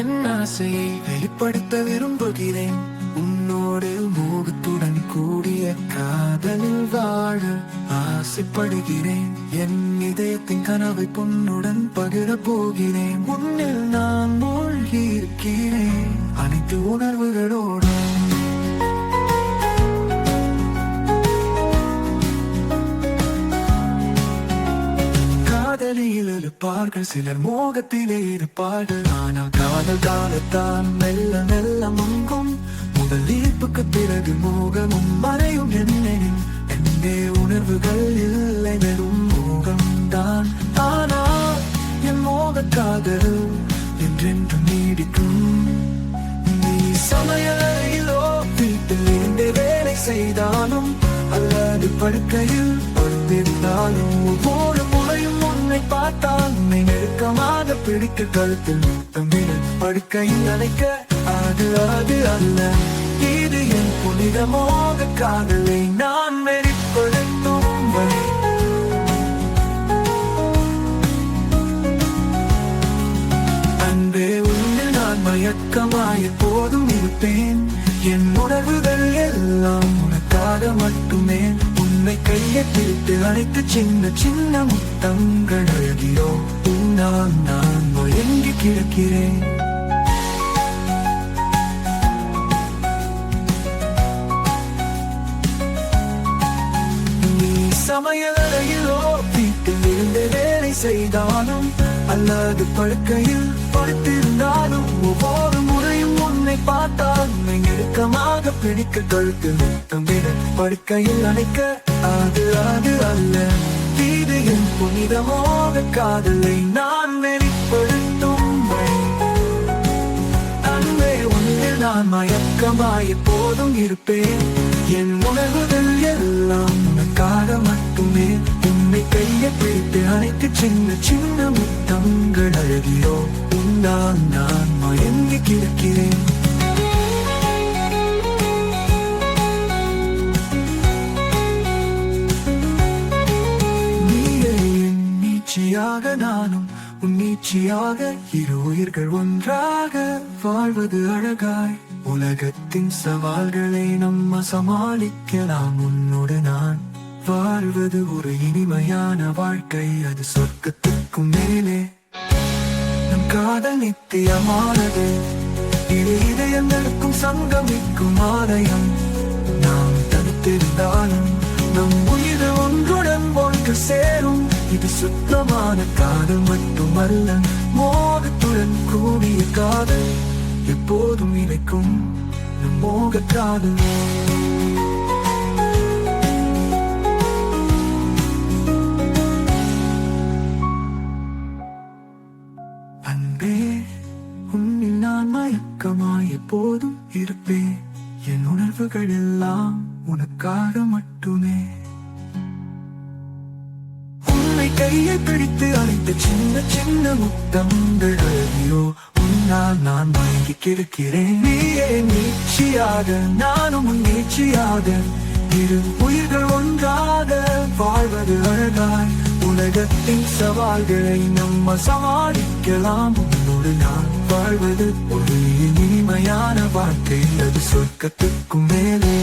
என் ஆசையை வெளிப்படுத்த விரும்புகிறேன். உன்னோடு மோகத்துடன் கூடிய காதலில் வாழ ஆசைப்படுகிறேன். என் இதயத்தின் கனவை பொன்னுடன் பகிர போகிறேன். உன்னில் நான் மூழ்கி இருக்கிறேன் அனைத்து உணர்வுகளோடு. காதலில் இருப்பார்கள் சிலர், மோகத்திலே இருப்பார்கள். ஆனால் காதல் காலத்தான் மெல்ல மெல்ல மங்கும். முதல் ஈர்ப்புக்கு பிறகு மோகமும் மறையும். என்னே உணர்வுகள் இல்லை, வெறும் மோகம்தான். ஆனால் என் மோக காதல் என்றென்றும் நீடிக்கும். நீ சமையலறையிலோ வீட்டில் இருந்தே வேலை செய்தாலும் அல்லது படுக்கையில் படுத்திருந்தாலும் ஒவ்வொரு முறையும் உன்னை பார்த்தால் உன்னை நெருக்கமாக பிடிக்க கழுத்தில் முத்தமிட படுக்கையில் அணைக்க அது அல்ல. இது என் புனிதமோக காதலை நான் வெளிப்படுத்தும் வழி. அன்பே உன்னில் நான் மயக்கமாய் எப்போதும் இருப்பேன். என் உணர்வுகள் எல்லாம் உனக்காக மட்டுமே. உன்னை கையை பிடித்து அனைத்து சின்ன சின்ன முத்தங்கள் அழகியோ உன்னால் நான் மயங்கி கிடக்கிறேன். நீ சமையலறையிலோ வீட்டில் இருந்து வேலை செய்தாலும் அல்லது படுக்கையில் படுத்திருந்தாலும் ஒவ்வொரு முறையும் உன்னை பார்த்தால் உன்னை நெருக்கமாக பிடிக்க கழுத்து முத்தமிட படுக்கையில் அணைக்க அது அல்ல. இது என் புனிதமோக காதலை நான் வெளிப்படுத்தும் வழி. அன்பே உன்னில் நான் மயக்கமாய் எப்போதும் இருப்பேன். என் உணர்வுகள் எல்லாம் உனக்காக மட்டுமே. உன்னை கையை பிடித்து அனைத்து சின்ன சின்ன முத்தங்கள் அழகியோ உன்னால் நான் மயங்கி கிடக்கிறேன். நீயே என் நீட்சியாக நானும் உன் நீட்சியாக, இரு உயிர்கள் ஒன்றாக வாழ்வது அழகாய். உலகத்தின் சவால்களை நம்ம சமாளிக்கலாம். உன்னோடு நான் வாழ்வது ஒரு இனிமையான வாழ்க்கை, அது சொர்க்கத்துக்கும் மேலே. நம் காதல் நித்தியமானது, இது இதயங்களுக்கும் சங்கமிக்கும் ஆலயம். நாம் தனித்திருந்தாலும் நம் உயிர் ஒன்றுடன் ஒன்று சேரும். இது சுத்தமான காதல் மட்டுமல்ல, மோகத்துடன் கூடிய காதல். எப்போதும் இணைக்கும் நம் மோக காதல். அன்பே உன்னில் நான் மயக்கமாய் எப்போதும் இருப்பேன். என் உணர்வுகள் எல்லாம் உனக்காக மட்டுமே. உன்னை கையை பிடித்து அழைத்த சின்ன சின்ன முத்தங்கள் அழகியோ உன்னால் நான் மயங்கி கிடக்கிறேன். நீயே நீட்சியாக நானும் உன் நீட்சியாக, இரு உயிர்கள் ஒன்றாக வாழ்வது அழகாய். உலகத்தின் சவால்களை நம்ம சமாளிக்கலாம். உன்னோடு நான் வாழ்வது ஒரு இனிமையான வாழ்க்கை, அது சொர்க்கத்துக்கும் மேலே.